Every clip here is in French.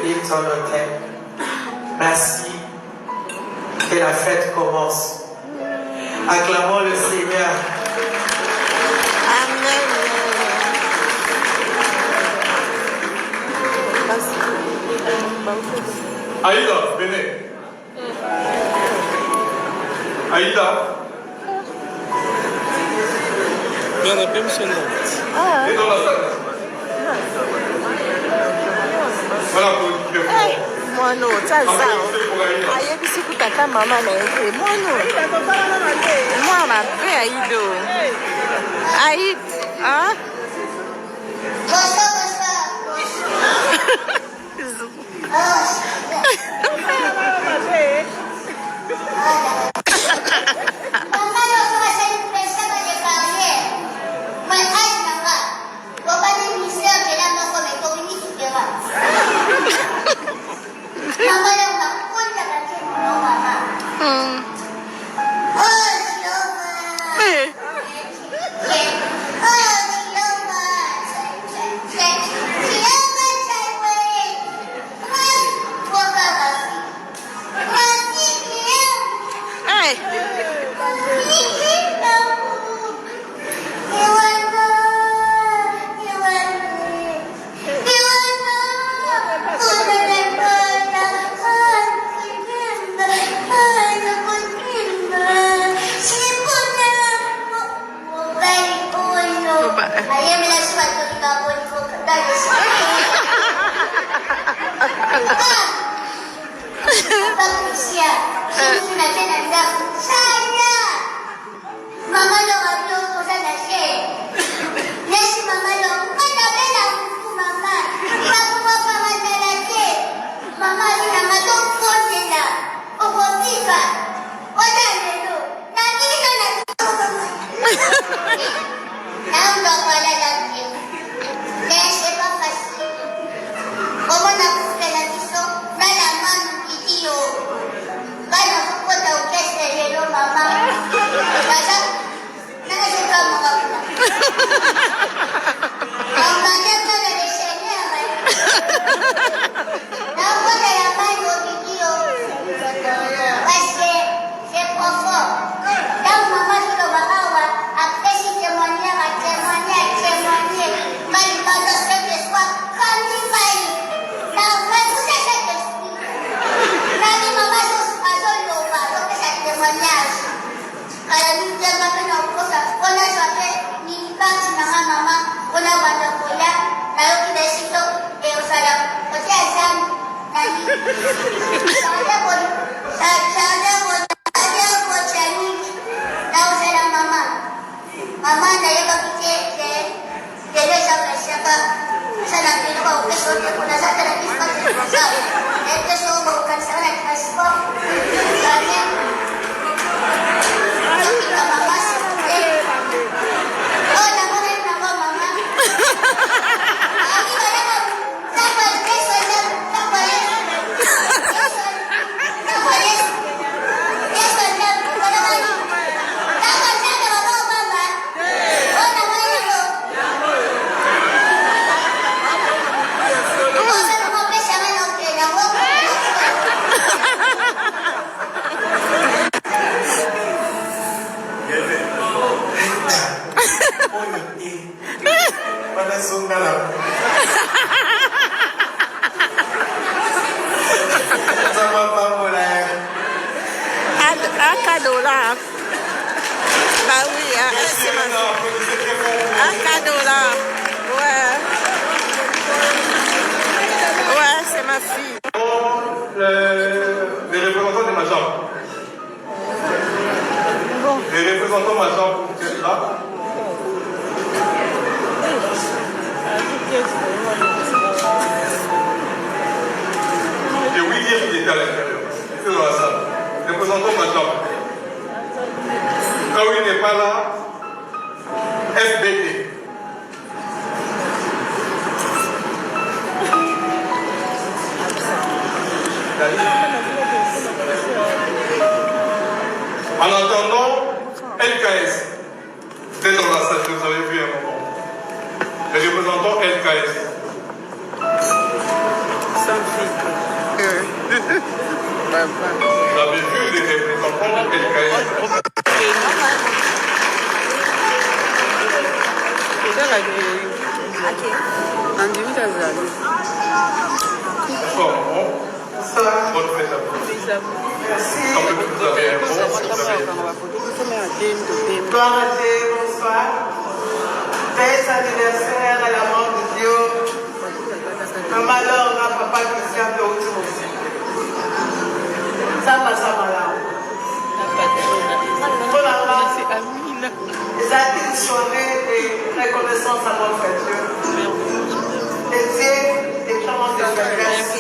hymne dans nos têtes. Merci. Que la fête commence. Acclamons le Seigneur. Amen. Aïda, venez. Aïda. Bien, on a bien missionné. Et dans la salle. Voilà pour le Moi non, ça ça. Aïe, puis c'est pour ta maman là. Moi non. Moi ma belle Aïdo. Aïe, hein? En attendant, LKS, peut-être dans la salle, vous avez vu un moment. Les représentants LKS. Sans J'avais vu les représentants de LKS. Bonsoir, maman. Bonne fête à vous. Merci. Comme vous avez un bon, vous avez Gloire à Dieu, bonsoir. Fête anniversaire à la mort de Dieu. Un malheur, on a papa Christian de Haute aussi. Ça passe à malheur. Les actes une soirée de reconnaissance à notre Dieu. Et Dieu est comment de faire grâce.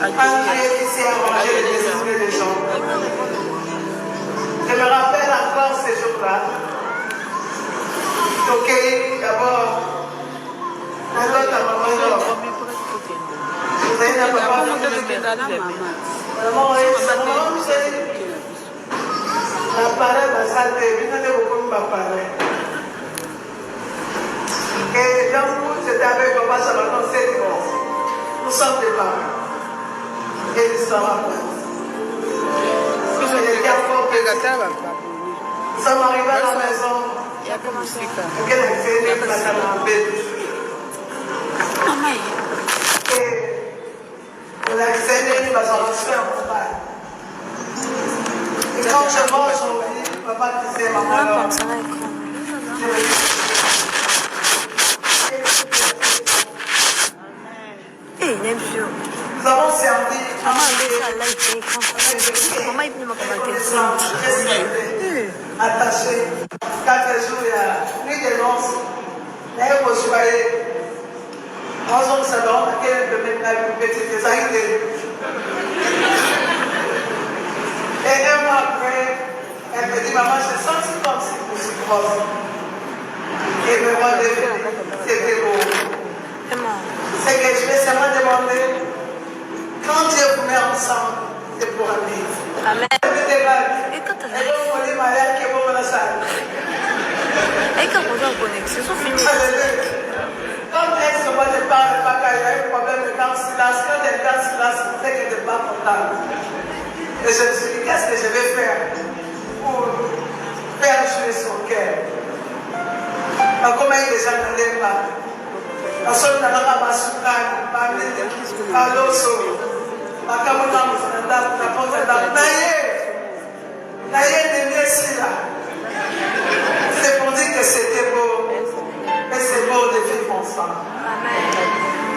Un Dieu qui sait arranger les esprits des gens. Je me rappelle encore ces jours-là. Ok, d'abord, un autre à maman. Vous avez un papa. Maman, vous savez. L'appareil va salter, vous n'avez beaucoup d'appareil. Et donc, j'étais avec papa, ça va dans 7 ans. Nous sommes des parents. Et l'histoire va commencer. Nous sommes arrivés à la maison. Il y a comme un cycle. Et on a accéléré, il va s'en lancer en combat. Et quand je mange, on dit, papa disait, maman, alors, nous avons servi attaché 4 jours, il y a nuit de noces. Et vous voyez, nous sommes salon, laquelle de mettre la petite anxiété. Et un mois après, elle me dit, maman, je sens comme si je suis grosse. Et me rendez c'était beau. C'est que je vais seulement demander, quand Dieu vous met ensemble, c'est pour un vivre. Amen. Et quand on est malade, qui est bon dans la salle. Et quand on est en connexion, c'est fini. Comme elle se voit de parler, il y a eu un problème de dans silence. Quand elle est dans silence, c'est qu'elle n'est pas contente. Et je me suis dit, qu'est-ce que je vais faire pour faire jouer son cœur? Comment il déjà ne l'aime pas? Parce qu'on a la bassoukane, par l'osso, par Kamouna, c'est pour dire que c'était beau. Et c'est beau de vivre ensemble.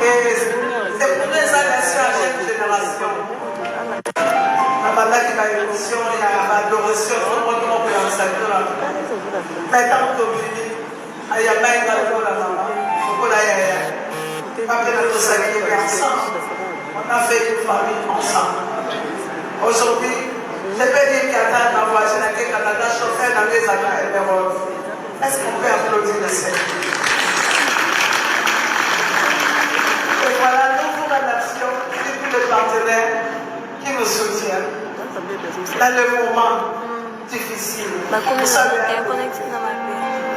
Et c'est pour les relations à cette génération. La bataille qui va émotion, il y a l'adoration, comment on peut l'enseigner là. Maintenant, on oublie. Il y a même dans le monde là. Après notre salut ensemble, on a fait une famille ensemble. Aujourd'hui, je peux dire qu'il y a un voisin qui est Canada, chauffeur dans les années. Est-ce qu'on peut applaudir le Seigneur? Et voilà, nous vous remercions de tous les partenaires qui nous soutiennent dans le moment difficile. Vous savez,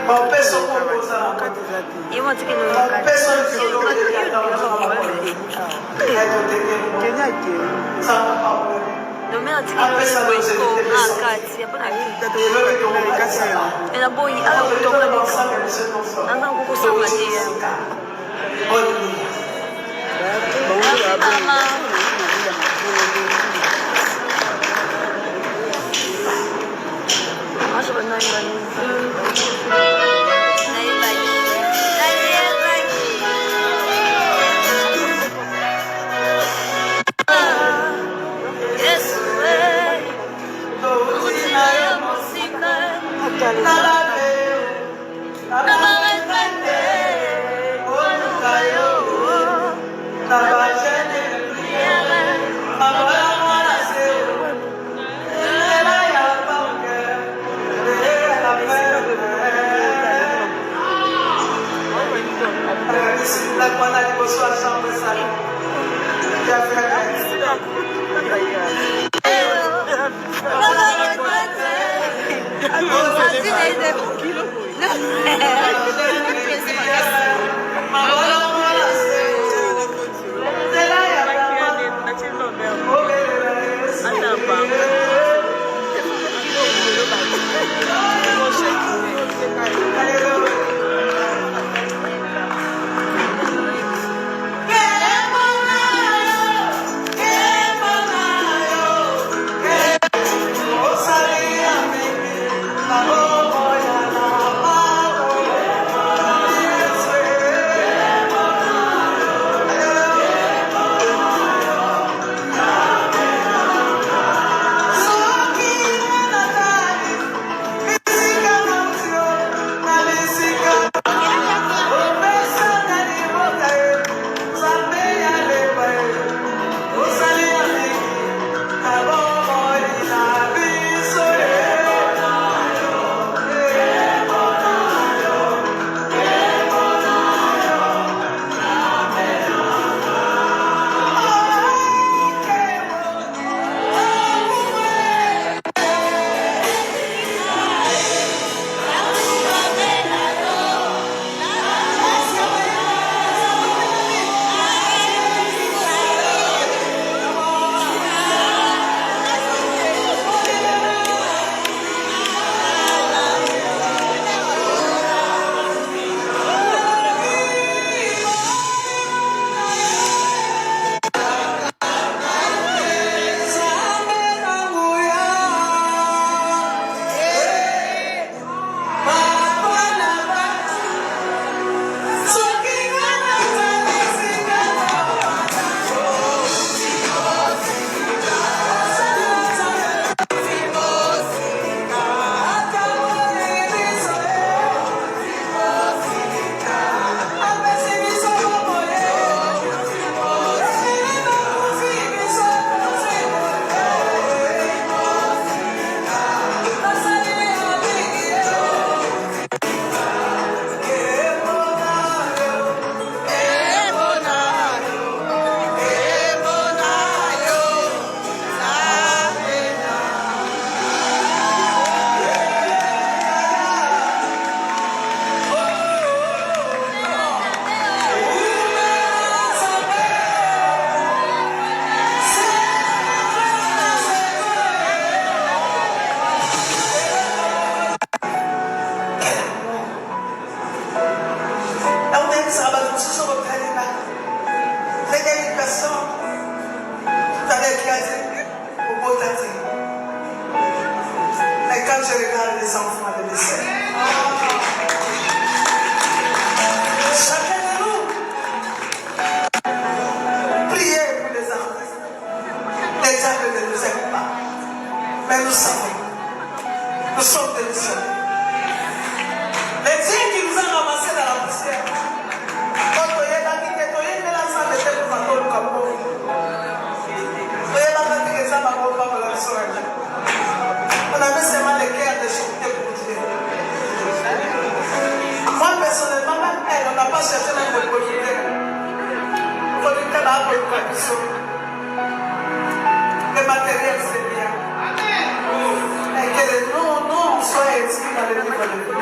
on peut se composer en côte. On peut se composer en garçon, tout à l'heure qui a dit, au beau tati. Mais quand je regarde les enfants de mes sœurs, chacun de nous, priez pour les artistes. Les diables ne nous aiment pas. Mais nous savons, nous sommes des missionnaires. Les dieux qui nous ont ramassés dans la poussière, quand on est là, on avait seulement les cœurs de chanter pour Dieu. Moi personnellement, même elle, on n'a pas cherché même le producteur. Le producteur n'a pas eu de condition. Le matériel c'est bien. Et que nous, on soit inscrits dans le livre de Dieu.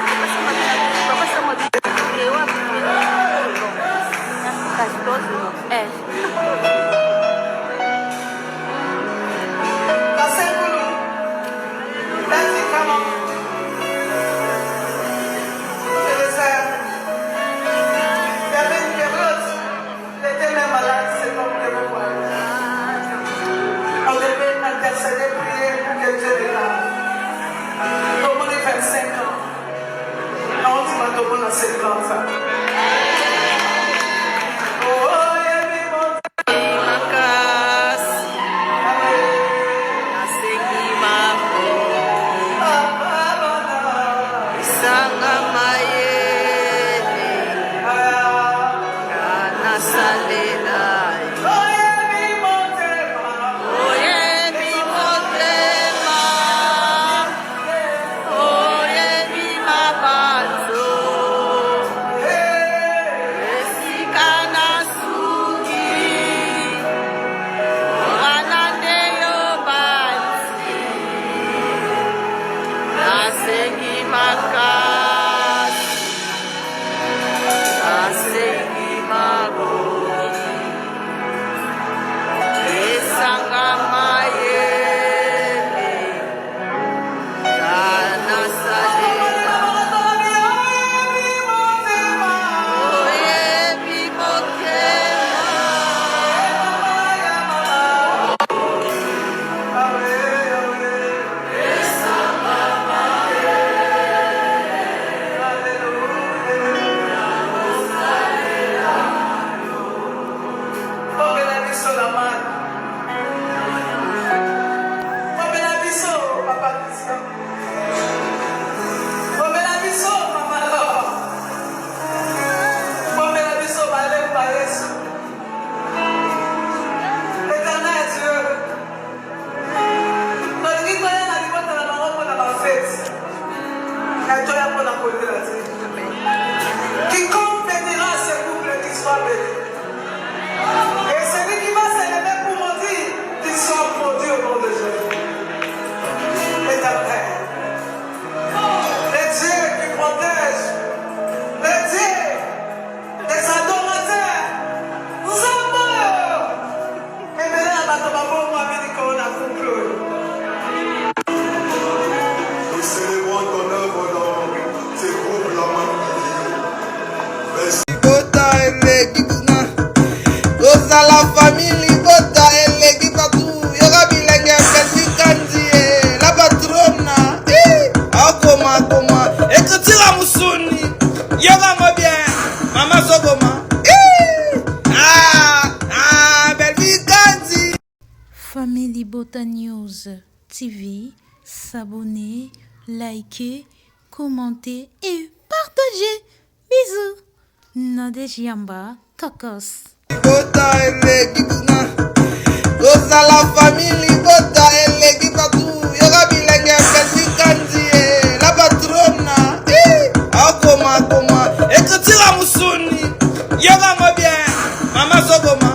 Quiconque bénira ce couple qui soit béni. Et celui qui va s'élever pour maudire, qu'il soit maudit au nom de Jésus. Éternel, les dieux qui protègent, les dieux des adorateurs, nous avons. Et maintenant, la tombe moi, dit qu'on a conclu. Nous célébrons ton œuvre dans ces groupes là. Bota elegi kuna goza la famille bota elegi patu yoga bilenge pelvi kandi la patrona akoma ekutira musuni yoga mo bien mama sogoma pelvi kandi. Family Bota News TV, s'abonner, liker, commenter et partager. Bisous. Nadej Yamba, Tokos. Bota elegi kuna goza la famille bota elegi patu yoga bilenge pelvi kandi la patrona akoma ekutira musuni yoga mo bien mama sogoma.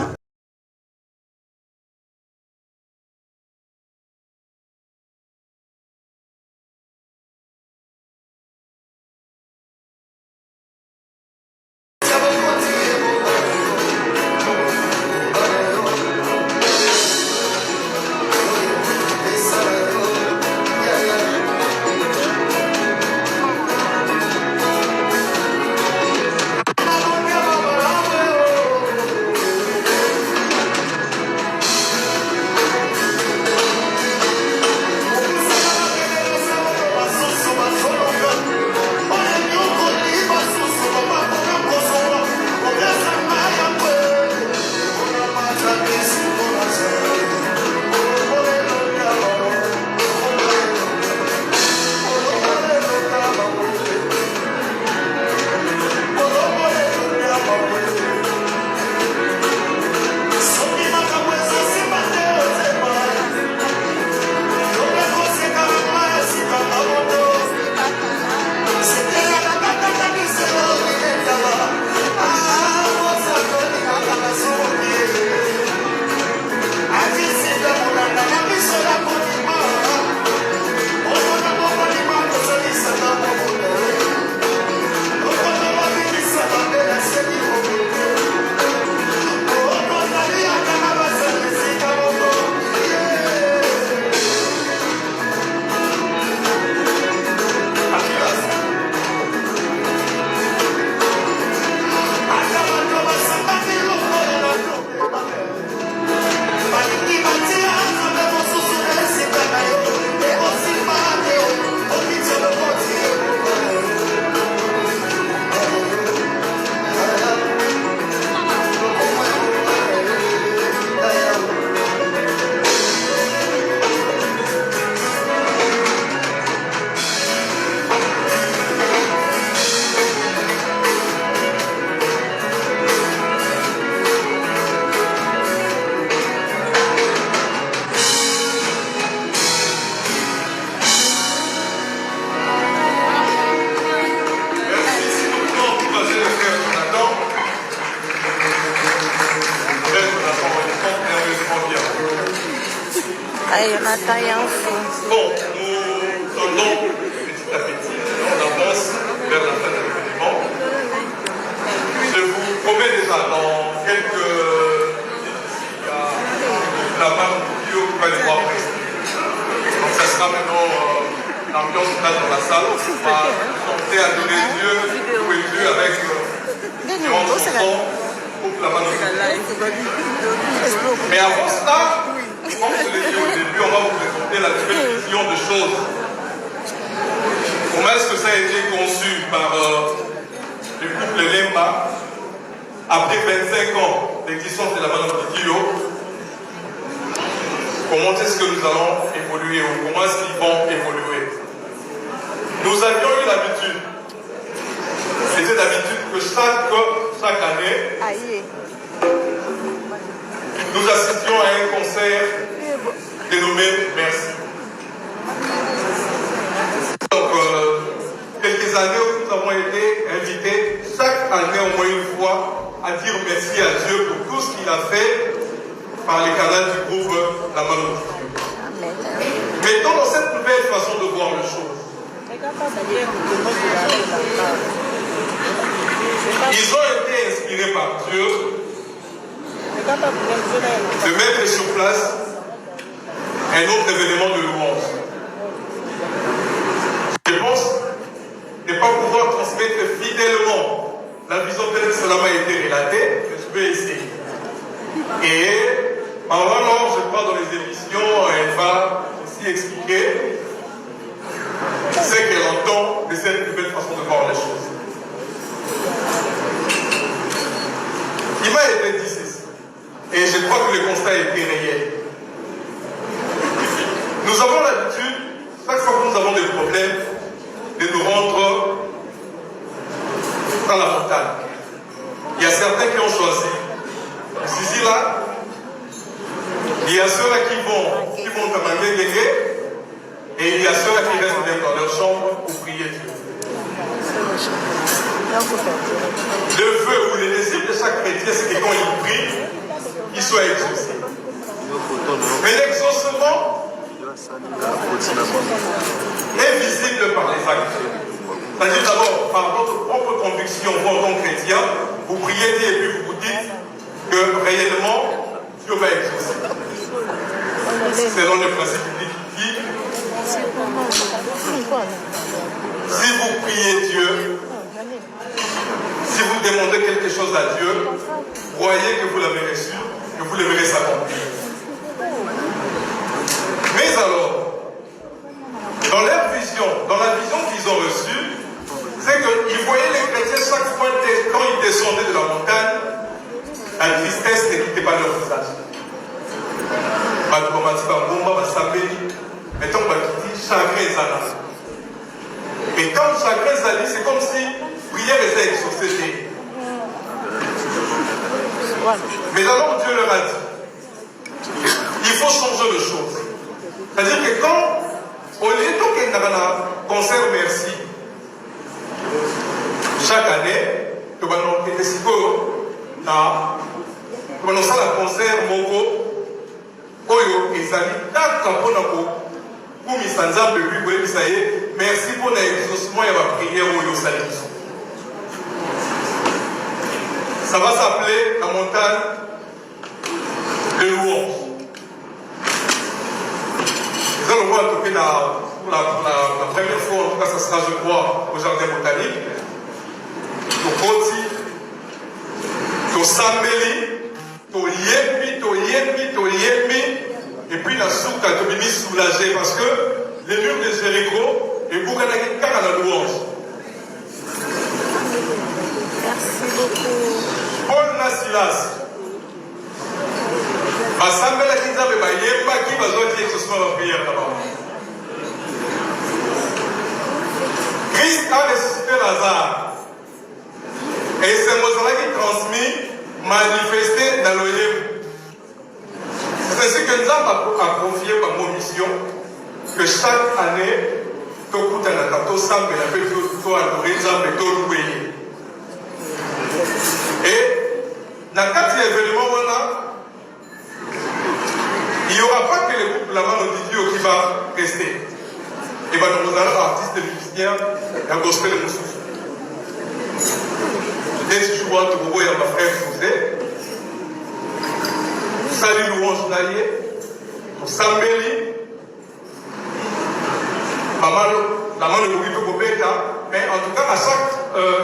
Aïe, on a taillé en fou. Bon, nous tendons petit à petit, on avance vers la fin de l'événement. Je vous promets déjà dans quelques minutes, la marque Bio qui va les voir rester. Donc ça sera maintenant l'ambiance là dans la salle. On va tenter à donner Dieu, jouer Dieu avec différentes chansons pour que la marque. Mais avant cela, comme je l'ai dit au début, on va vous présenter la nouvelle vision de choses. Comment est-ce que ça a été conçu par le couple Lemba après 25 ans d'existence de la Madame Titio? Comment est-ce que nous allons évoluer ou comment est-ce qu'ils vont évoluer? Nous avions eu l'habitude, c'était d'habitude que chaque année, nous assistions à un concert dénommé Merci. Donc, quelques années où nous avons été invités chaque année au moins une fois à dire merci à Dieu pour tout ce qu'il a fait par les canaux du groupe La Mano. Maintenant, dans cette nouvelle façon de voir les choses, ils ont été inspirés par Dieu de mettre sur place un autre événement de louange. Je pense ne pas pouvoir transmettre fidèlement la vision telle que cela m'a été relatée, mais je vais essayer. Et pendant je crois dans les émissions, elle va aussi expliquer ce qu'elle entend de cette nouvelle façon de voir les choses. Il m'a été dit ceci, et je crois que le constat a été réel. Nous avons l'habitude, chaque fois que nous avons des problèmes, de nous rendre dans la montagne. Il y a certains qui ont choisi. Ici, là, il y a ceux-là qui vont demander des guets, et il y a ceux-là qui restent même dans leur chambre pour prier Dieu. Le vœu ou le désir de chaque chrétien, c'est que quand il prie, il soit exaucé. Mais l'exaucement est visible par les actes. C'est-à-dire d'abord, par votre propre conviction, vous en tant que chrétien, vous priez Dieu et puis vous vous dites que réellement, Dieu va exaucer. Selon le principe biblique qui dit, si vous priez Dieu, si vous demandez quelque chose à Dieu, croyez que vous l'avez reçu, que vous le verrez s'accomplir. Mais alors, dans leur vision, dans la vision qu'ils ont reçue, c'est qu'ils voyaient les chrétiens chaque fois quand ils descendaient de la montagne, la tristesse ne quittait pas leur visage. Et quand chacun s'allie, c'est comme si prière était exaucée. Mais alors Dieu leur a dit, il faut changer de choses. C'est-à-dire que quand, au lieu de qu'il y a un concert merci, chaque année, que nous avons un concert Moko, Oyo, et ça dit, merci pour l'exaucement et la prière Oyo Salis. Ça va s'appeler la montagne de louange. Nous allons voir pour la première fois, en tout cas, ça sera, je crois, au jardin botanique. Au Koti, au Sambeli, au Yepi, et puis la souka de Bimi soulagée parce que les murs de Jéricho et Bouganaki à la louange. Merci beaucoup. Paul Nasilas. Assemblée qui n'a pas yemba qui va jouer ce soir la prière là-bas. Christ a ressuscité Lazare. Et c'est Mozart qui transmis, manifesté dans le Yem. C'est ce que nous avons à confier par nos missions, que chaque année, tout le monde a tout ça, mais la paix tout adorer, et tout louer. Et dans 4 événements, il n'y aura pas que les groupes la main de Dieu qui va rester. Et bien nous allons artistes musiciens et un gospel de nous. Dès que je vois tout le monde, il y a ma frère José. Salut louange naïe. Sambeli. La main de Louis Bobeta. Mais en tout cas, à chaque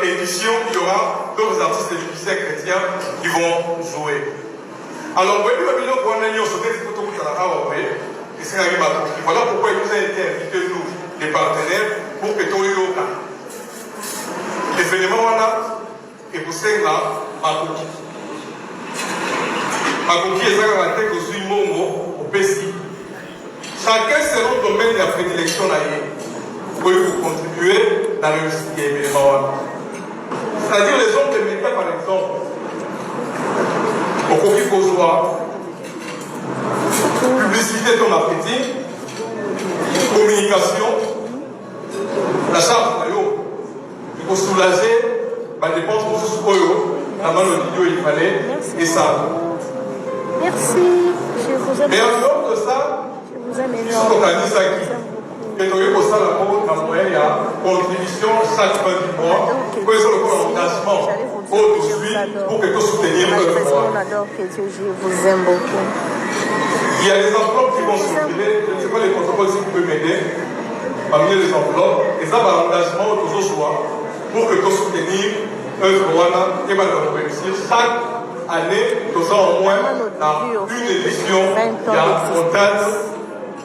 édition, il y aura d'autres artistes et musiciens chrétiens qui vont jouer. Alors, voilà pourquoi il nous a été invités, nous, les partenaires, pour que tout le monde l'événement et pour ça, Makoki. Makoki est un tête au Suimo, au Pessi. Chacun selon le domaine de la prédilection, vous pouvez vous contribuer dans le réussite de l'événement. C'est-à-dire les hommes de médias, par exemple, au Kofi Kozoa, publicité de marketing, communication, la charge, il faut soulager les dépenses pour ce Oyo, la main de vidéo il fallait, et ça. Merci, je vous aime. Et en dehors de ça, Je vous aime ils sont organisés à qui? Et donc, il faut ça la moyenne, il y a contribution chaque fin du mois, pour qu'ils aient le engagement aujourd'hui pour que tout soutenir le mois. On adore que Dieu, je vous aime beaucoup. Il y a des enveloppes qui vont circuler, je ne sais pas les protocoles si vous pouvez m'aider, parmi les enveloppes, et ça va l'engagement toujours soir pour que tout soutenir œuvre et va réussir chaque année, nous avons au moins une édition, il y a montagne,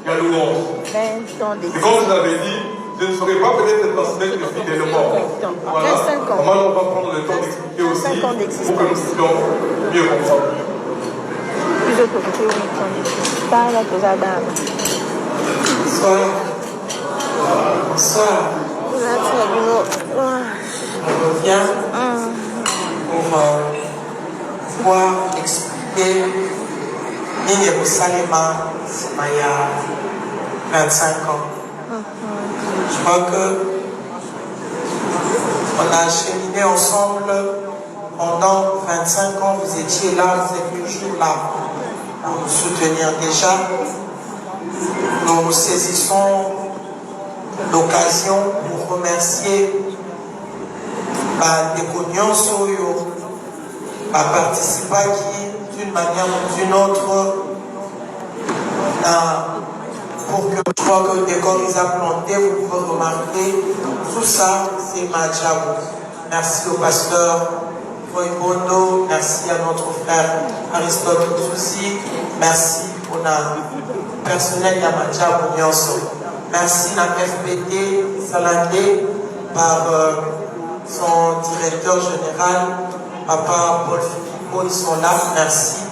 il y a louange. 20 ans Et comme vous avez dit, je ne saurais pas peut-être transmettre fidèlement. Voilà. Comment on va prendre le temps d'expliquer aussi pour que nous puissions mieux comprendre. Bonsoir. Bonsoir. On revient pour pouvoir expliquer Nini Salima Maya 25 ans. Je crois que on a cheminé ensemble pendant 25 ans. Vous étiez là, vous êtes toujours là pour nous soutenir déjà. Nous saisissons l'occasion pour remercier des cognons Soyo, participants qui, d'une manière ou d'une autre, pour que je crois que des corps ils a planté, vous pouvez remarquer, tout ça, c'est Madjabou. Merci au pasteur Bondo, merci à notre frère Aristote Souci, merci au personnel de Madjabou Nyonso. Merci à FPT Salandé par son directeur général, Papa Paul Philippot, ils sont là, merci.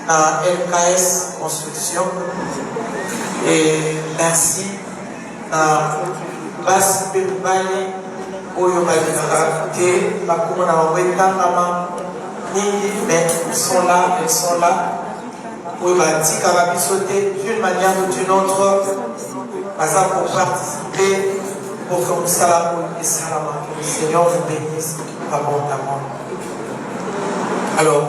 À LKS Construction et merci à Basi Bebali Oyo Balinarate, Bakuna Wetangama, Nini, mais ils sont là, elles sont là. Oyo Batika va sauter d'une manière ou d'une autre, pour participer, pour que nous salamons et salamons, que le Seigneur vous bénisse abondamment. Alors,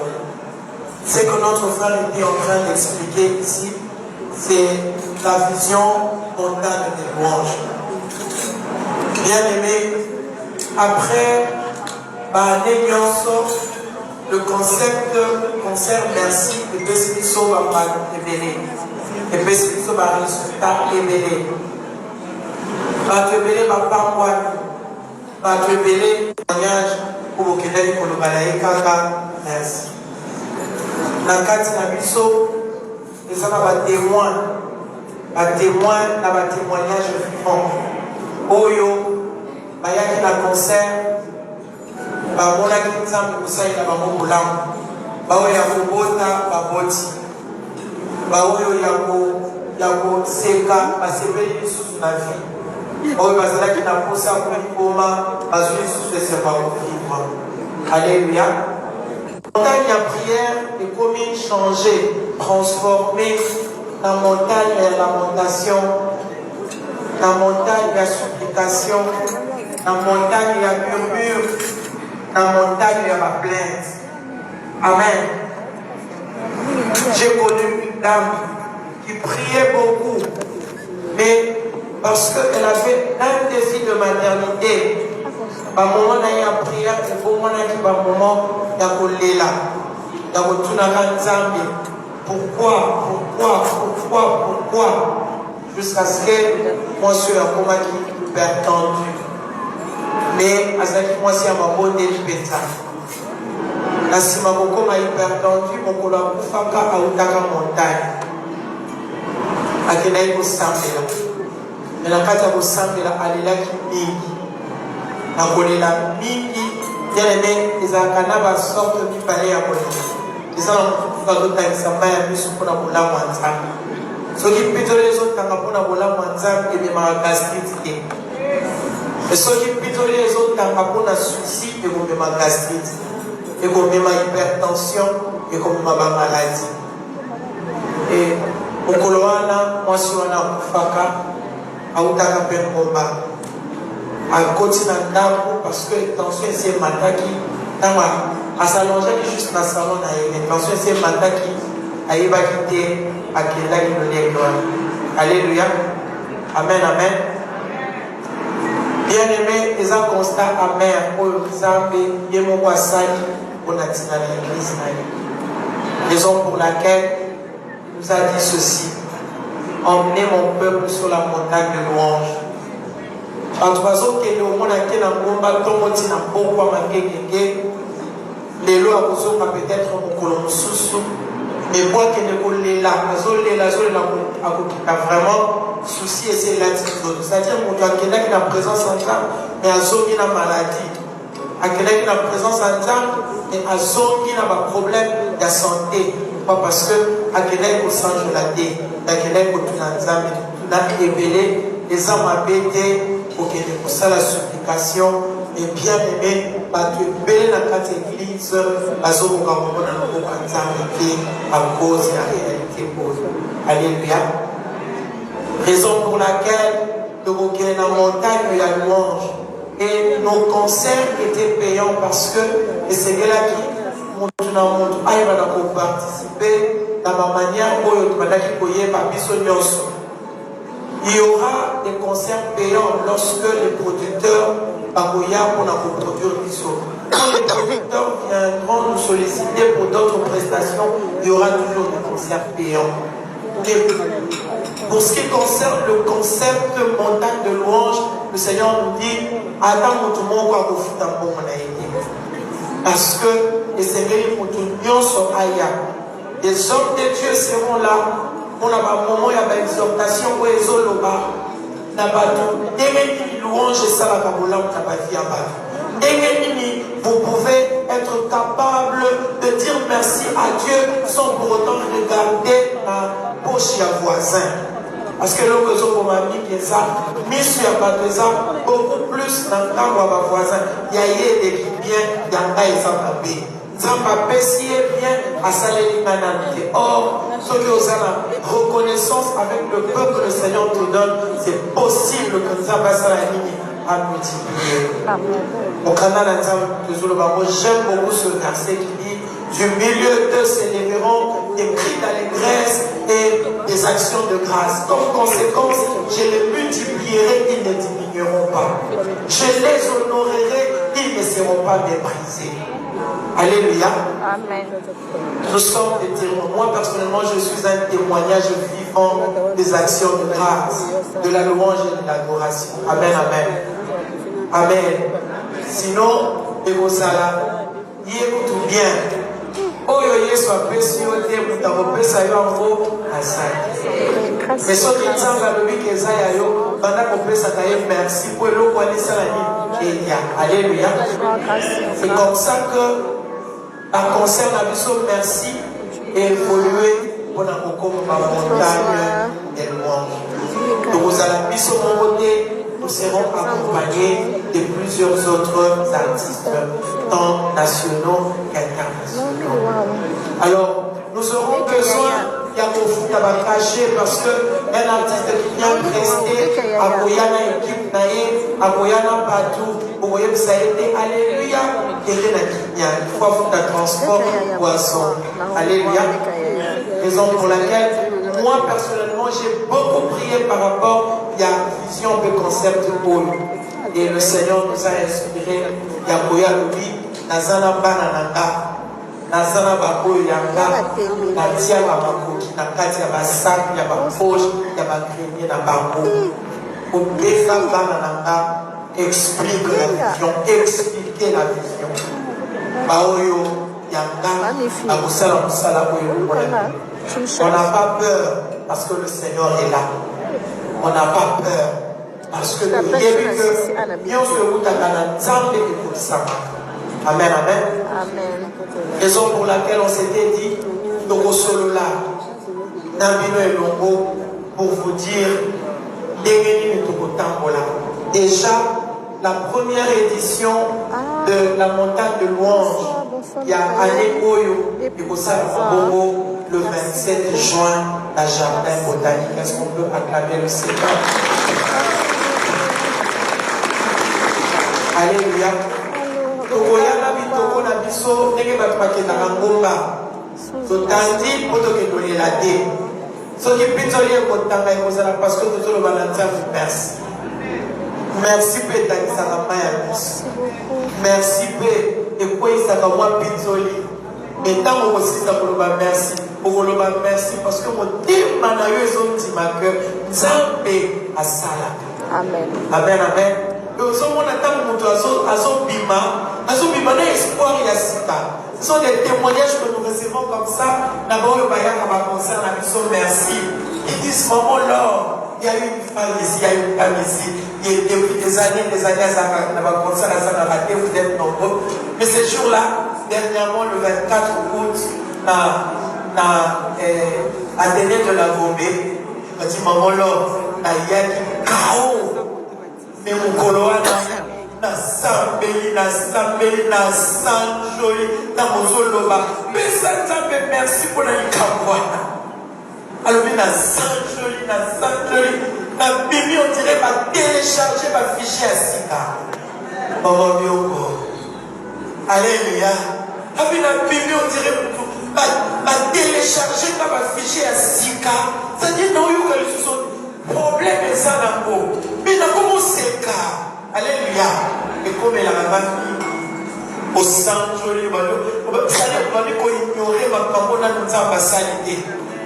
ce que notre frère était en train d'expliquer ici, c'est la vision montagne des louanges. Bien aimé, après le concept concert merci de Bessiso va révéler. Et Bessiso va résultat révéler. Va révéler ma parole, va révéler le témoignage pour vous qu'il pour le balayer kaka. Merci. Na kati na biso eza na témoin na témoignage vivant oyo bayaki na concert bamonaki nzambe kosalela bango bolamu baoyo ya kobota baboti baoyo ya koseka basepeli lisusu na vie oyo bazalaki na posa ya kolikoma bazwi lisusu esepa kovivre. Alléluia. Montagne à prière est comme changée, transformée la montagne à lamentation, la montagne à supplication, la montagne à murmure, la montagne à ma plainte. Amen. J'ai connu une dame qui priait beaucoup. Mais parce qu'elle avait un défi de maternité, par moment il y a prière, et pour moi, il y a un moment, il y a pourquoi jusqu'à ce que moi je suis un coma qui pertendu. Mais à ce que moi, c'est un bon délibéta. La simaboko m'a hypertendu, mon collègue Faka a Outaka montagne. A Kenaïko Sambela. Mais la carte de Sambela, elle est là qui mingi. La kolela mingi, bien aimé, les Akanaba sortent du palais à Bolivie. Les gens ont dit que ça m'a mis sur la bola manzam. Ce qui plutôt les autres, quand on a bola manzam, et bien ma gastrite. Et ceux qui plutôt les autres, quand on a souci, et qu'on met ma gastrite. Et qu'on met ma hypertension, et qu'on met ma maladie. Et au Koloana, moi, si on a un faka, à Outaka Pemomba, à Kotinandako, parce que l'tension, c'est Mataki, à s'allonger juste dans le salon, l'tension, c'est Mataki, à Ibakite, à Kelaki, le Légoire. Alléluia. Amen, amen. Bien-aimé, les un constat amer, pour le Zambé, Yemoko Sali, pour la l'église. Raison pour laquelle nous a dit ceci: emmenez mon peuple sur la montagne de louange. En tout cas, que le monde a été dans le combat, tout le monde n'a pas manqué. Les lois a peut-être mon colon sous, mais moi qui ne connais là, vraiment souci et c'est l'attitude. C'est-à-dire qu'on doit qu'il y a la présence en temps, mais à zone la maladie. À qu'il y a la présence en temps, mais à zone qui n'a pas de problème de santé. Pas parce que à qu'il y a au sang de la dé, à qu'il y a au tout l'ensemble, tout l'a révélé, les hommes habités pour qu'il y ait ça la supplication. Et bien aimé, parce que belle la carte église, à zone où on a à cause de la réalité pour eux. Alléluia. Raison pour laquelle nous avons la montagne de la louange. Et nos concerts étaient payants parce que les Seigneurs qui ont participé dans ma manière où il y aura des concerts payants lorsque les producteurs pour produire des choses. Quand les producteurs viendront nous solliciter pour d'autres prestations, il y aura toujours des concerts payants. Et pour ce qui concerne le concept de montagne de louange, le Seigneur nous dit: attends, tout le monde va vous foutre un bon monaïque. Parce que les Seigneurs pour tout le monde sont ailleurs. Les hommes de Dieu seront là. On a un moment, il y a une exhortation où ils ont le bas. Vous pouvez être capable de dire merci à Dieu sans pour autant regarder la poche à voisin. Parce que l'autre chose pour ma vie qui est ça, mais si il n'y a pas de ça, beaucoup plus dans le temps où ma voisin, il y a des qui bien, il y a des qui bien. Zambapé si est bien à Saléli Manamité. Or, ceux qui ont la reconnaissance avec le peuple que le Seigneur te donne, c'est possible que Zamba Saléli a multiplié. Au canal j'aime beaucoup ce verset qui dit: du milieu d'eux s'élèveront des cris d'allégresse et des actions de grâce. Comme conséquence, je les multiplierai, ils ne diminueront pas. Je les honorerai, ils ne seront pas méprisés. Alléluia. Amen. Nous sommes des témoins. Moi, personnellement, je suis un témoignage vivant des actions de grâce, de la louange et de l'adoration. Amen, amen. Amen. Sinon, et vous allez, écoutez bien. Oyo Yesu apesi yote mutakopesa yo ngo asante. Mais ceux qui nzanga lobi keza ya yo banda kopesa ta ye merci pour le ko alisa la ni. Alléluia. C'est comme ça que à concerne la mission merci et évoluer pour la montagne et louange. Donc vous allez mission côté, nous serons accompagnés de plusieurs autres artistes, tant nationaux qu'internationaux. Alors, nous aurons besoin de cacher parce qu'un artiste qui vient rester à Boyana équipe naïe, à Boyana partout, vous voyez que ça a été Alléluia, qui était la Kenya, il faut avoir un transport poisson. Alléluia. Raison pour laquelle moi personnellement, j'ai beaucoup prié par rapport à la vision du concept du pôle. Et le Seigneur nous a inspiré. Yakoya Loubi, Nazana Banananga, Nazana Bako Yanga, Natia Bamakoki, Nakatia Basak, Yabapoche, Yabakrimi, Nabambo. Pour les femmes Banananga, explique la vision, expliquer la vision. Baoyo, Yanga, Abusala, Musala, on n'a pas peur parce que le Seigneur est là. On n'a pas peur parce que nous avons que Dieu se route à la zambe et pour ça. Amen, amen. Amen. Raison pour laquelle on s'était dit, Togo Solo là, Nambino et Longo, pour vous dire, Dengeni Togo Tambola. Déjà, la première édition de la montagne de louange, il y a Anne Oyo et Bongo le 27 juin à Jardin Botanique. Est-ce qu'on peut acclamer le Seigneur? Alléluia. Tokoyana bitoko na biso ndenge bato bakendaka ngomba totandi po tokendolela te soki mpinzoli ekotanga ekozala parce que tozoloba na nzambe merci. Merci mpe etanisaka mai ya biso. Merci mpe ekweyisaka mwa mpinzoli. Mais ntango okosilisa koloba merci okoloba merci parce que motema na yo ezondima ke nzambe asalaka. Amen. Amen, amen. Ozomona ntango moto azobima na espoir ya sika. Ce sont des témoignages que nous recevons comme ça. D'abord le bayaka va concerne la mission merci. Ils disent maman là, il y a eu une femme ici, il y a eu une femme ici. Et depuis des années, ça va concerne ça va rater, vous êtes nombreux. Mais ce jour-là, dernièrement le 24 août, Athénée de la Gombe, on dit maman là, il y a du chaos. Mais mon coloana, na sambeli, na sanjoli, na mozoloba. Mais ça me merci pour la likabwana. Alors, na sanjoli, na bimi, on dirait, va télécharger, va fichier à Sika. Oh, bioko. Alléluia. Abi na bimi, on dirait, va télécharger, va fichier à Sika. C'est-à-dire, non, il y a des problèmes, et ça, n'a pas. Mais na comment c'est cas? Alléluia. Et comme elle a ma au sanjoli, ça va ignorer ma camona nous a basalité.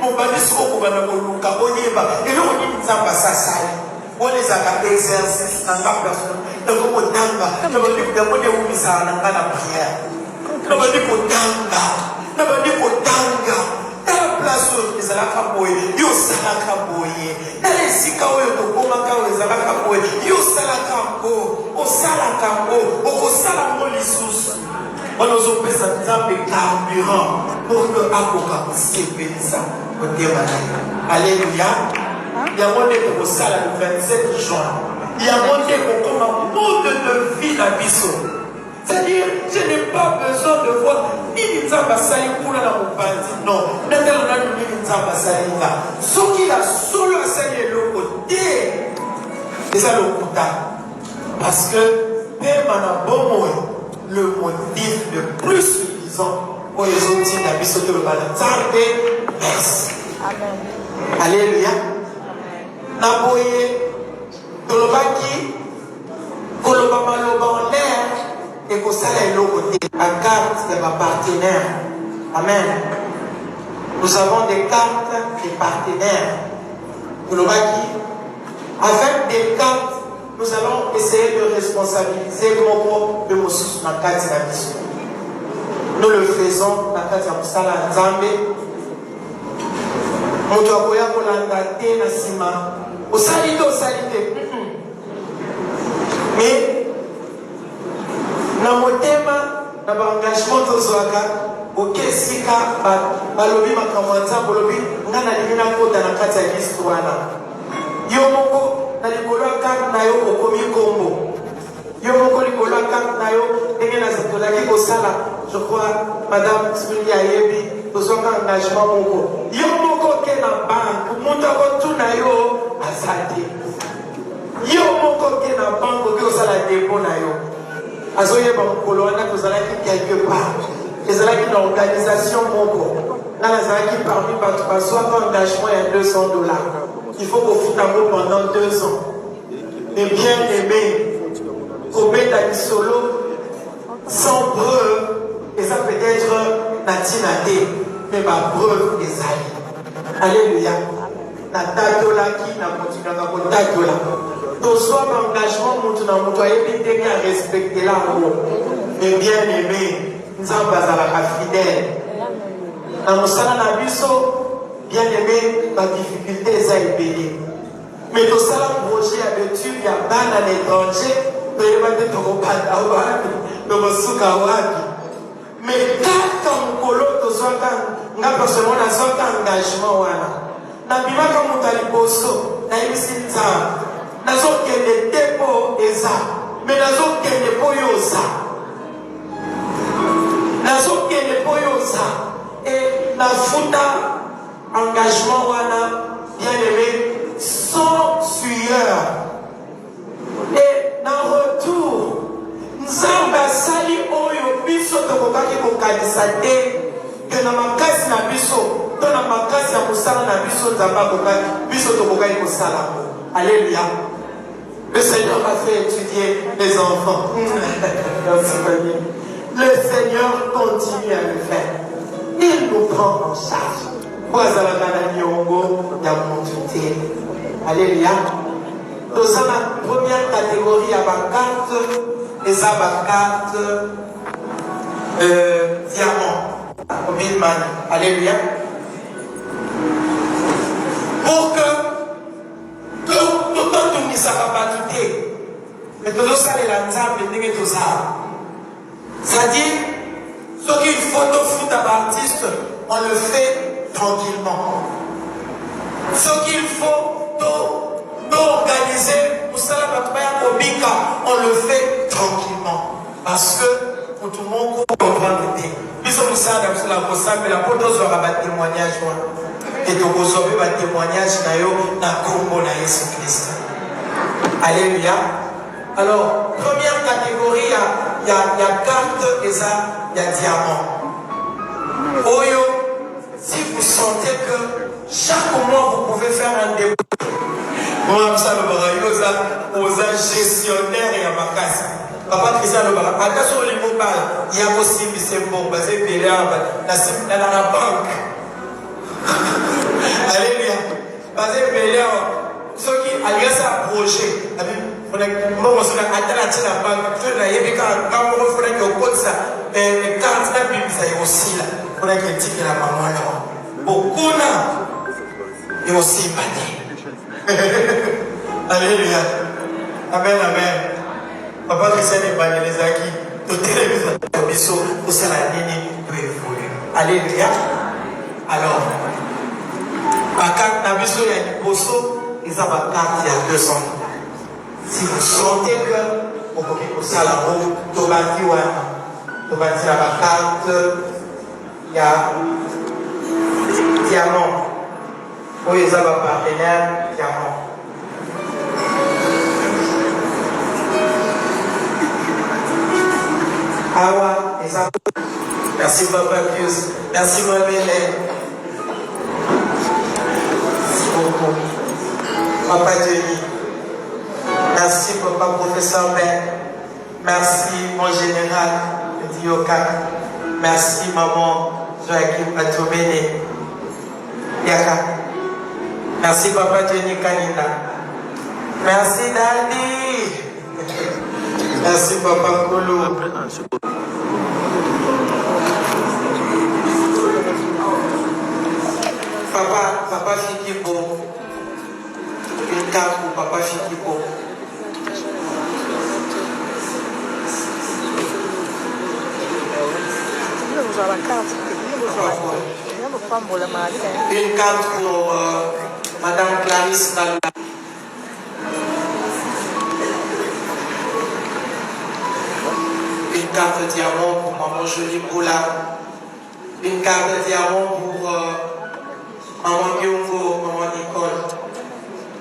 On va dire ce qu'on va nous faire. On y va. Et là, on dit nous a basalité. On les a exercice dans la personne. Donc, on tanga. On va dire qu'on est où ça dans la prière. On va dire qu'on tanga. On va dire qu'on tanga. Dans la place où les alakaboye, yo salakaboye. Dans les sikaoye to komaka les alakaboye, yo salakambo, o salakambo, o salamo lisusu. On nous offre ça de carburant pour que Akoka s'épélisa au témoignage. Alléluia. Il y a monté pour ça le 27 juin. Il y a monté pour comme un mode de vie à Bissau. C'est-à-dire, je n'ai pas besoin de voir ni Nzamba Sali pour la Mopandi. Non, n'a pas ni Nzamba Sali là. Ce qui a solo à Sali le côté, c'est ça le côté. Parce que, même en bon le motif le plus suffisant pour les outils d'Abisso de l'Obalanzarde, merci. Amen. Alléluia. Naboye, Kolobaki, Kolobamaloba en l'air, et que ça est l'autre côté. La carte de ma partenaire. Amen. Nous avons des cartes des partenaires. Kolobaki, avec des cartes, nous allons essayer de responsabiliser Moko de Moussous Nakati la mission. Nous le faisons Nakati Moussala Nzambe. Motoakoya Kolandate Nasima. Au salité, au salité. Mais, dans mon thème, dans l'engagement de Zoaka, au Kessika, Balobi Makamanza, Bolobi, Nana Divina Kota Nakati la l'histoire. Yomoko. Likolo carte na yo okomi kombo. Yo moko likolo carte na yo ndenge na zitolaki kosala. Je crois madame Smili ayebi tozoka engagement moko. Yo moko ke na banque moto akotuna yo azate. Yo moko ke na banque ke osala dépôt na yo. Azoyeba mokolo wana tozalaki quelque part. Ezalaki na organisation moko. Là, qui parmi soit engagement il y a $200. Il faut qu'on foute un mot pendant 2 ans. Et bien aimé, au bétail solo, sans preuve, et ça peut être natinate, mais ma preuve est ça. Alléluia. Na tatola qui n'a continué à tatola. Donc, soit engagement, mon toit, et puis à respecter l'amour. Mais bien aimé, nous sommes fidèles. Dans mon salon bien aimé, ma difficulté est payée. Mais dans salon projet d'habitude, il y a ban à l'étranger, mais quand on colo, on a personnellement un engagement. Nabima comme Mutaliboso, Naïmisi Nazo Kende Tepo Eza, mais Nazo Kende Poyosa. Nazo Kende Poyosa. Et la futa engagement wana bien aimé sans sueur. Et dans retour, Nzamba sali oyo biso tokokaki kokanisa te que na makasi na biso to na makasi ya kosala na biso Nzamba kokaki biso tokokaki kosala. Alléluia. Le Seigneur a fait étudier les enfants. Merci Seigneur. Le Seigneur continue à le faire. Il nous prend en charge. Alléluia. Dans la première catégorie, à ma carte, et ça, ma carte diamant. Alléluia. Pour que tout le monde ne s'arrête pas tout. Mais tout ça, c'est la tout ça. C'est-à-dire, ce qu'il faut de foot à artiste, on le fait tranquillement. Ce qu'il faut d'organiser, on le fait tranquillement. Parce que pour tout le monde, on comprend le thé. Puis on nous sert dans la possession, mais la poteau sera un témoignage. Et donc, vous aurez un témoignage dans le combo de Jésus-Christ. Alléluia. Alors, première catégorie, il y a carte et ça, il y a diamant. Oyo, si vous sentez que chaque mois vous pouvez faire un début, moi, ça le aux gestionnaires et à ma casse. Papa Christian le bara, à sur les mobiles, il y a aussi des symboles basés dans la banque. Alléluia. Basé ceux qui alliaient à projet. Moi, je suis à la banque. Je suis quand on fait que code ça, et quand ça c'est aussi là. Il faudrait que tu la maman là. Beaucoup là. Et aussi banni. Alléluia. Amen, amen. Papa Christian est banni les acquis. Tout téléviseur, le biseau, tout ça la ligne peut évoluer. Alléluia. Alors, par carte, la biseau, il y a une posso, ils ont ma carte, il y a 200. Si vous sentez que vous pouvez faire ça là-haut, vous bâtir la carte, il y a diamant. Oui, ils ont un partenaire, diamant. Awa, ils ont. Merci, Papa Pius. Merci, ma belle. Merci beaucoup. Papa Denis. Merci, Papa Professeur Ben. Merci, mon général Dioka. Merci, Maman Joachim Atomene. Yaka. Merci, Papa Denis Kanina. Merci, Daddy. Merci, Papa Kolo. Papa Fikipo. Une carte pour Papa Fikipo. Une carte pour Madame Clarisse Nalou. Une carte diamant pour Maman Jolie Boula. Une carte diamant pour Maman Biongo, Maman Nicole.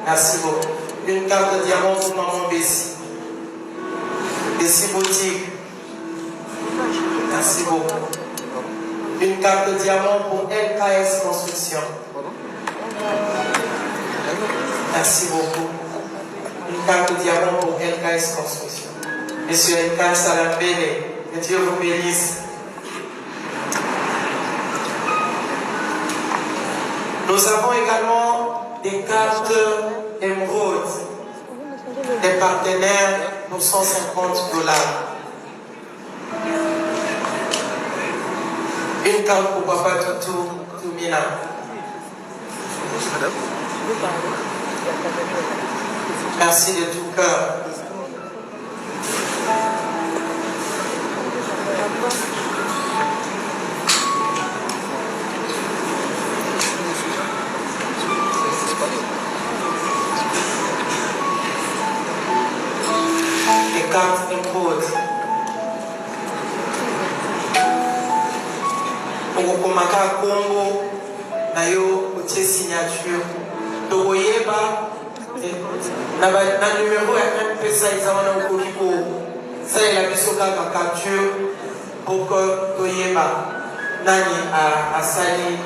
Merci beaucoup. Une carte diamant pour Maman Bessie. Bessie Boutique. Merci beaucoup. Une cartes diamant pour LKS Construction. Merci beaucoup. Une carte diamant pour LKS Construction. Monsieur Elkan Salambele, que Dieu vous bénisse. Nous avons également des cartes émeraudes, des partenaires pour $150. Une carte pour Papa Toutou Toumina. Merci de tout cœur. Les cartes émeraudes. Okokomaka Congo, nayo otie signature. Toyeba na numéro ya MPSA ezamana okokiko. Ça est la biso kaka capture pour que Toyeba nani a sali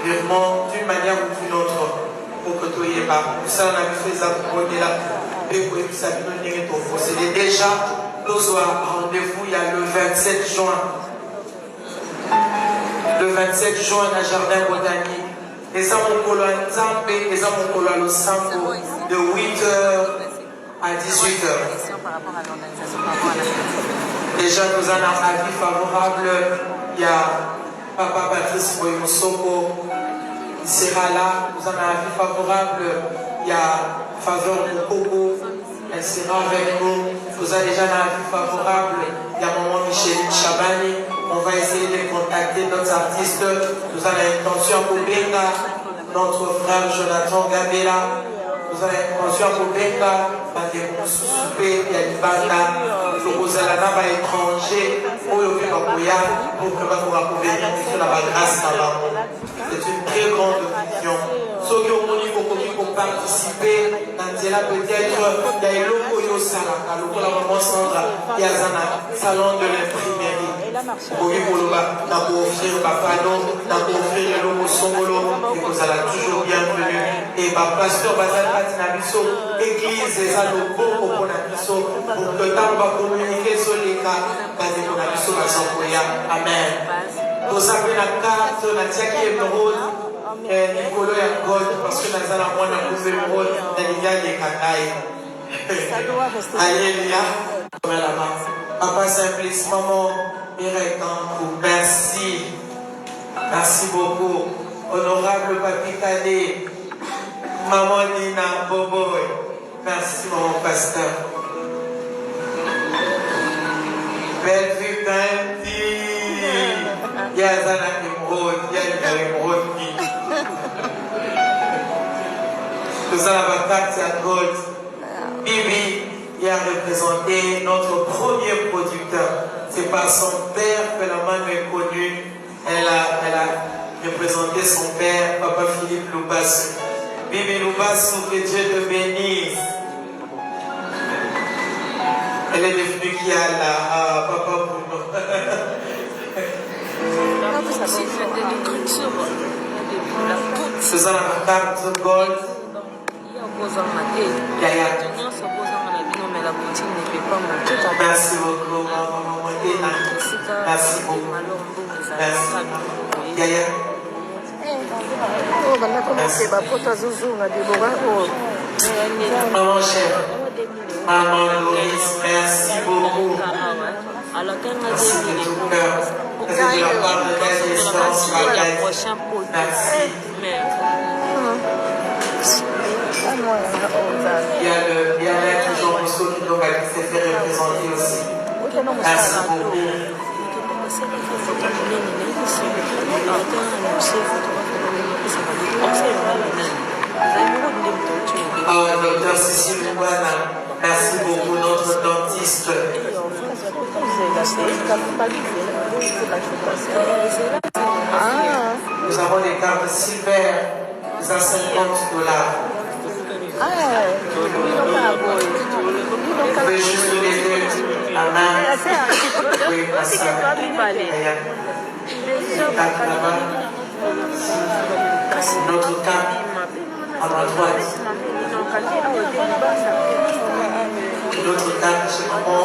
virement d'une manière ou d'une autre pour que Toyeba. Ça on a fait ça pour là. Et pour ça nous n'était pas procédé déjà. Nous avons rendez-vous il y a le 27 juin. Le 27 juin à Jardin Botanique. Les Amokolo à Nzambe, les Amokolo à Losambo, de 8h à 18h. Déjà, nous avons un avis favorable. Il y a Papa Patrice Boyosoko qui sera là. Nous avons un avis favorable. Il y a Faveur Mokoko, elle sera avec nous. Nous avons déjà un avis favorable. Il y a Maman Micheline Chabani. On va essayer de contacter notre artiste. Nous avons l'intention pour Benga, notre frère Jonathan Gabela. Nous avons l'intention pour Benga, souper, il y a une banda. Nous allons à l'étranger pour que nous venir sur la grâce. C'est une très grande vision. Ceux qui ont participer, peut-être, il y a un logo Salaka, le maman Sandra, il y a un salon de l'imprimerie. Oui, pour offrir Papa, offrir le logo Songolo, et vous allez toujours bienvenue. Et pasteur Bazal Patinabiso, église, et ça, le beau pour Nabiso, pour que tant on va communiquer sur les cas, basé pour Nabiso, Amen. Vous avez la carte, la Tiaki Emeraude. Nicolo et God, parce que nous allons avoir un nouvel rôle dans l'Igal des Kataï. Alléluia. Papa Simplice, maman, merci. Merci beaucoup. Honorable Papi Kadé, maman Nina Boboy. Merci, maman pasteur. Belle vue d'Andy. Il y a un émeraude, il y a une émeraude. Nous allons avoir carte à Gold. Bibi qui a représenté notre premier producteur. C'est par son père que la maman est connue. Elle a représenté son père, Papa Philippe Loubassou. Bibi Loubassou, que Dieu te bénisse. Elle est devenue qui a la Papa Bruno. Nous allons avoir carte Gold. Merci beaucoup, maman. Merci beaucoup. Merci. Yaya. Maman chère. Maman Louise, merci beaucoup. Merci de tout cœur. Merci de la part de la naissance, merci. Il y a toujours un saut qui doit se faire représenter aussi. Merci beaucoup. Docteur Cécile Mouana, merci beaucoup, notre dentiste. Nous avons des cartes silver, à $50. Vous pouvez juste lever la main. Oui, parce que spectacle là-bas. Notre cap à ma droite. Notre cap, c'est maman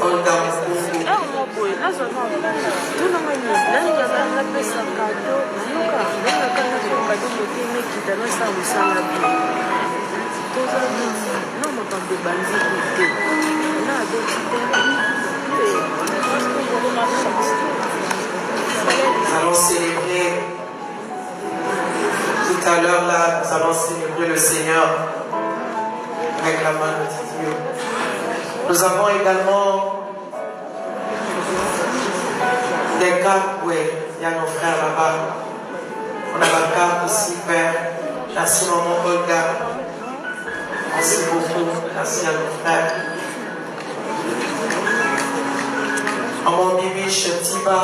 Olga Moukoufou. Nous allons célébrer tout à l'heure là, nous allons célébrer le Seigneur avec la main de Dieu. Nous avons également des cartes, oui, il y a nos frères là-bas. On a la carte aussi, Père. Merci maman Olga. Merci beaucoup. Merci à nos frères. Maman Bibiche Tiba.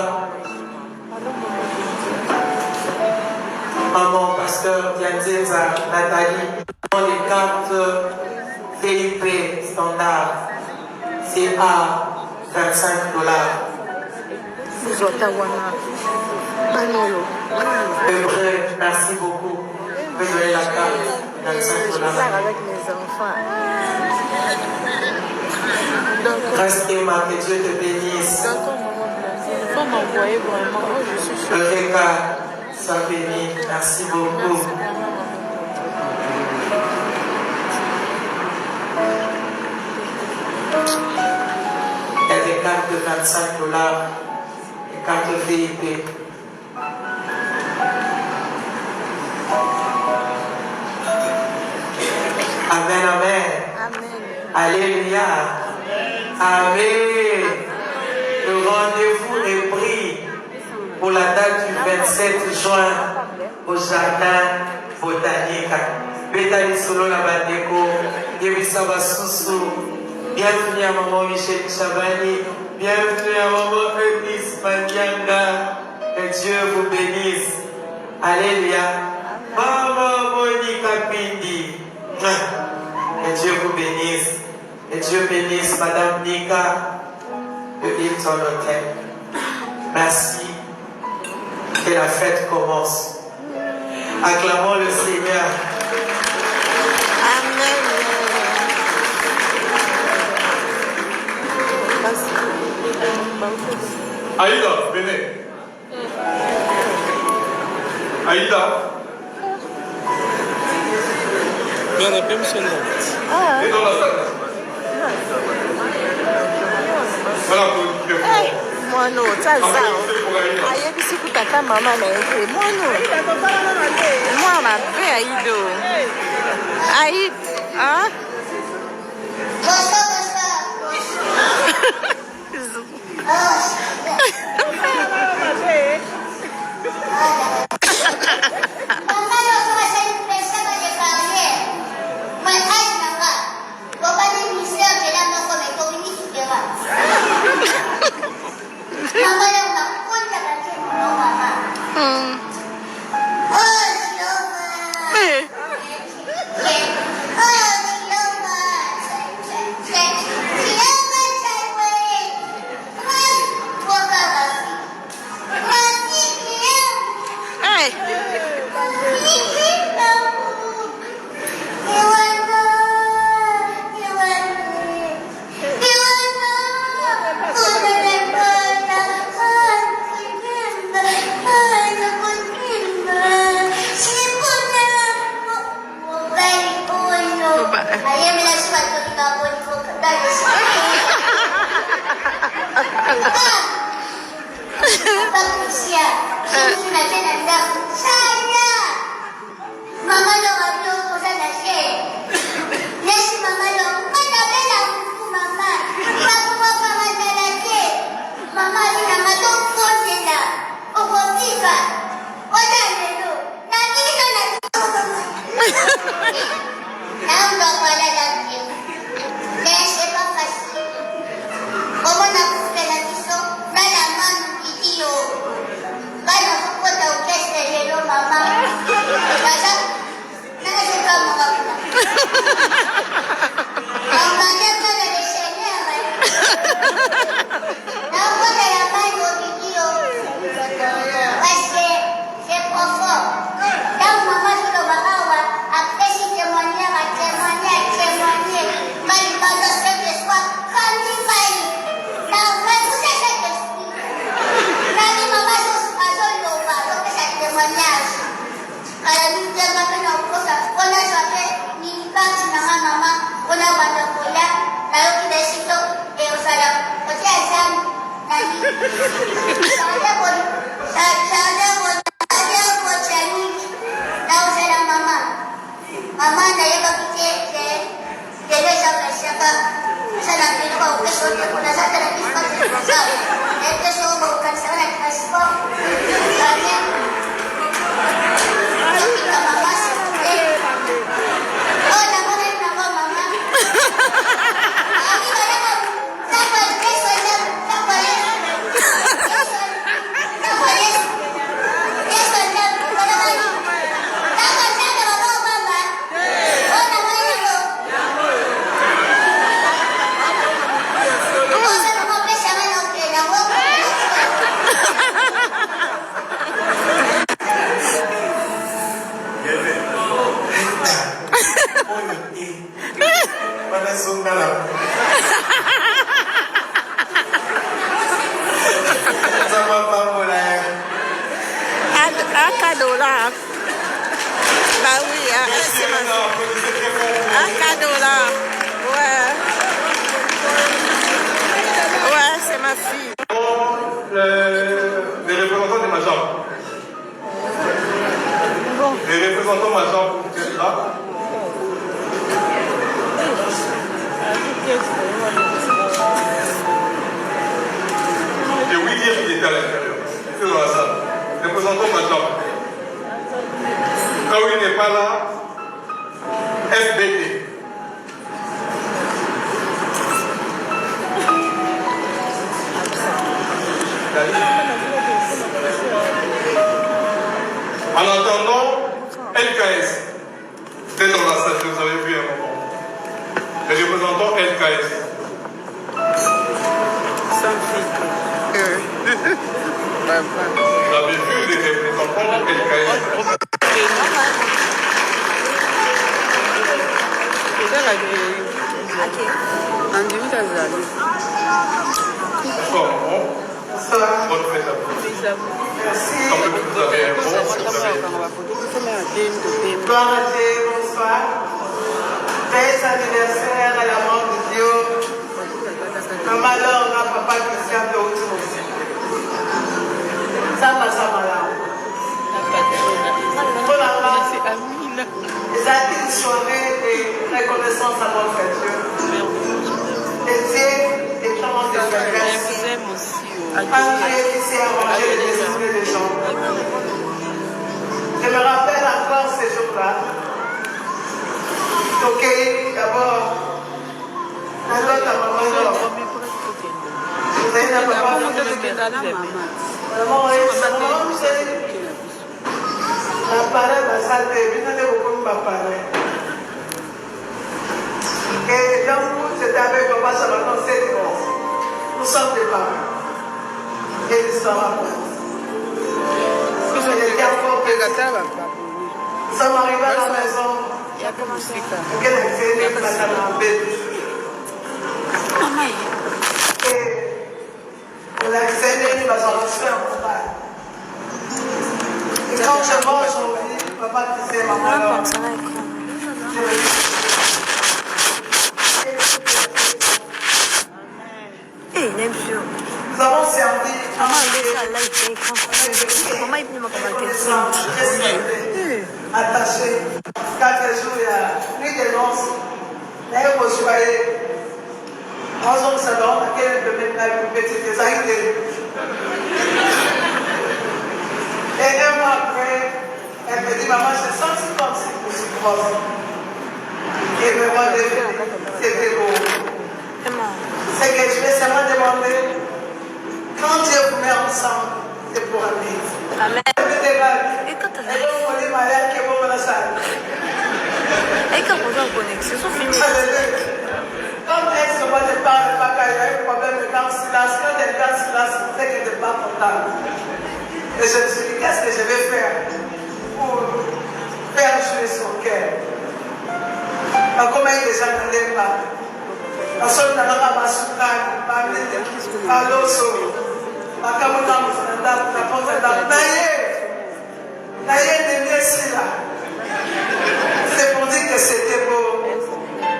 Maman Pasteur Dianzeza Nathalie. Les cartes Felipe Standard. C'est à $25. Vrai, merci beaucoup. Vous donner la carte, $25. Avec mes enfants. Reste Emma, que Dieu te bénisse. Il faut m'envoyer vraiment. Je suis sûre. Eureka, sois béni. Merci beaucoup. Il y a des cartes de $25, des cartes VIP. Amen, amen. Alléluia. Amen. Le rendez-vous est pris pour la date du 27 juin au jardin botanique. Bétali Solo la Bandeko, Yebisaba Soussou. Bienvenue à maman Michel Chabani. Bienvenue à maman Eunice Manyanga. Que Dieu vous bénisse. Alléluia. Maman Monica Pindi. Que Dieu vous bénisse. Que Dieu bénisse Madame Nika de Hilton Hotel. Merci. Que la fête commence. Acclamons le Seigneur. Amen. Aïda, venez. Aïda. Bien appelé, monsieur. Et dans la salle. Voilà pour le Mono, ça zao. Ayebisi kutata mama na ete. Mono. Moi ma be aido. Aïd, hein? Bye. Un cadeau là. Bah oui, c'est ma fille. Un cadeau là. Ouais. Ouais, c'est ma fille. Les représentants de ma chambre. Les représentants de ma chambre, vous êtes là. Et William qui était à l'intérieur. C'est dans la salle. Représentant de ma chambre. Quand il n'est pas là, FBT. En attendant, LKS. Peut-être dans la salle, vous avez vu un moment. Les représentants LKS. J'avais vu les représentants de LKS. Bonsoir, maman. Bonne fête à vous. Merci. Comme vous avez un bon, vous avez... Gloire à Dieu, bonsoir. Fête anniversaire à la mort de Dieu. Maman Laura, papa Christian de Autour. Ça va, ça va là. Pour la part, ils ont une soirée de reconnaissance à notre Dieu. Et Dieu est comment de grâce. Un Dieu qui sait arranger les esprits des gens. Je me rappelle encore ces jours-là. Ok, d'abord, un autre à maman Laura. Vous avez un papa maman, vous savez, l'appareil va salter, vous n'avez beaucoup de appareil. Et donc, c'était avec papa, ça va dans 7 ans. Nous sommes des parents. Et l'histoire raconte. Nous sommes arrivés à la maison. Et quelle activité nous avons en bébé. Et on a accéléré, nous avons fait un combat. Et quand je mange, on me dit, papa, tu sais, maman, alors. Nous avons servi attaché 4 jours, il y a nuit de noces. Là, vous voyez, nous sommes salon, laquelle peut mettre la petite anxiété. Et un mois après, elle me dit, maman, je sens comme si vous êtes grosse. Et me voit c'était beau. C'est que je vais seulement demander, quand Dieu vous met ensemble, c'est pour un vivre. Amen. Comme elle se voit de parler, il y a eu un problème de cancellation. Quand elle cancellation, c'est qu'elle n'est pas contente. Et je me suis dit, qu'est-ce que je vais faire pour faire jouer son cœur? Comment il déjà ne l'aime pas? Parce qu'on a la basuka, c'est pour dire que c'était beau.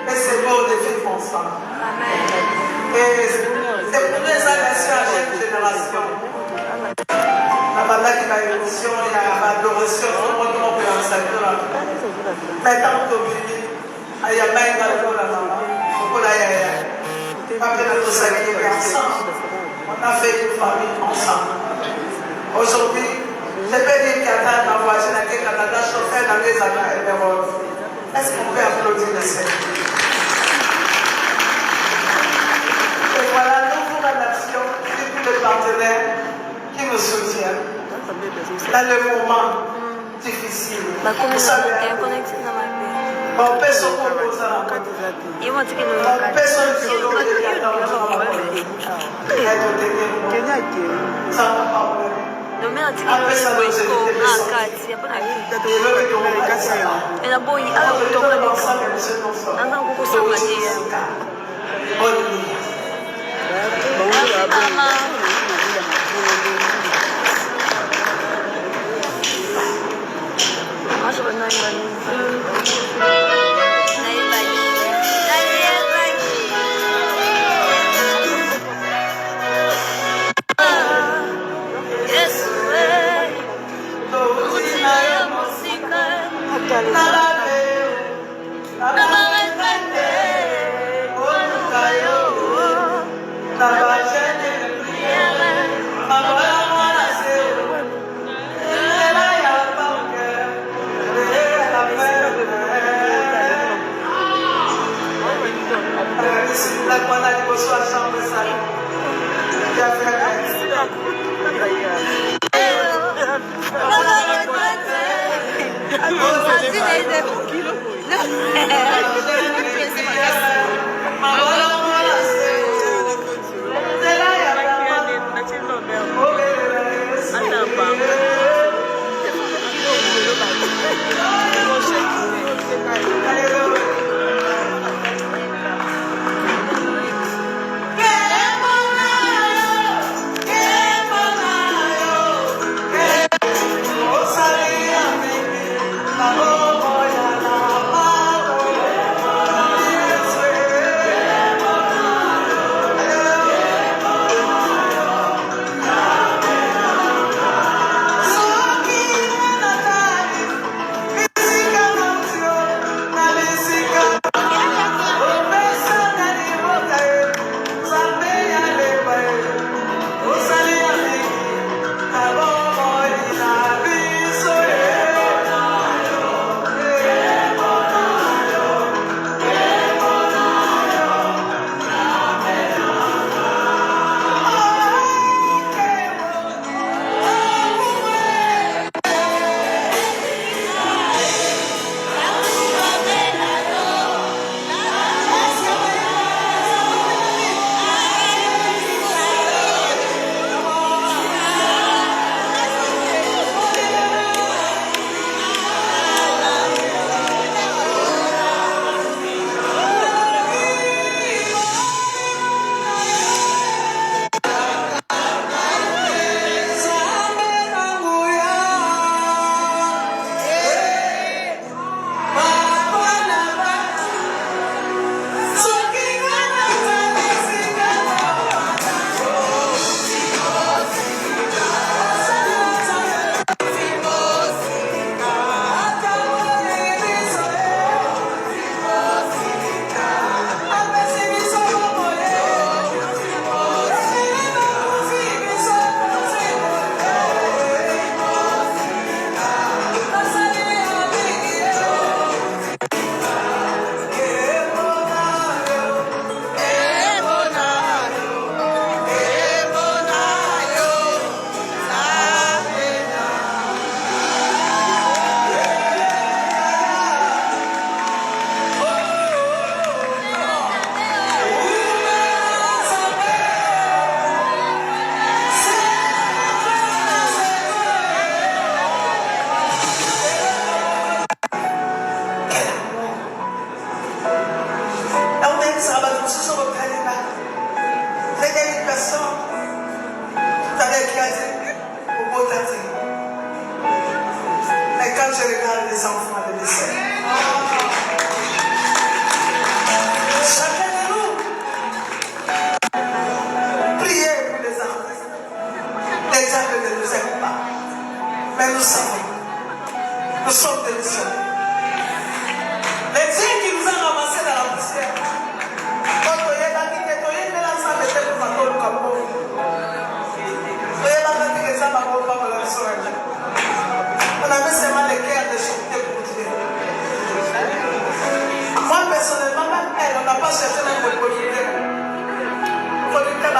Et c'est beau de vivre ensemble. Et Maintenant, on t'oblige. Il y a même dans le monde à maman. On a on a fait une famille ensemble. Aujourd'hui, je peux dire qu'il y a ma voisine qui est Canada, chauffeur dans les années. Est-ce qu'on peut applaudir le Seigneur? Et voilà, nous vous remercions et tous les partenaires qui nous soutiennent dans le moment difficile. Vous savez, on peut se proposer à la côte. On peut se proposer à la ça n'a pas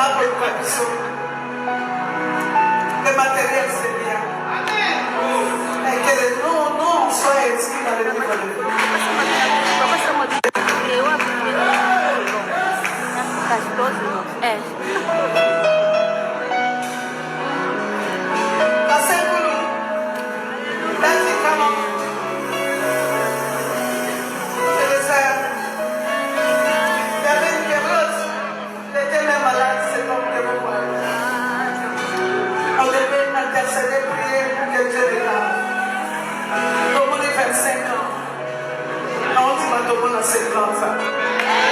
pas pour le condition. Le matériel, c'est bien. Mais que nous, on soit inscrits dans le livre de vie. Intercéder, prier pour que Dieu déclare. Tout le monde est 25 ans. On dit que tout le monde a 50 ans.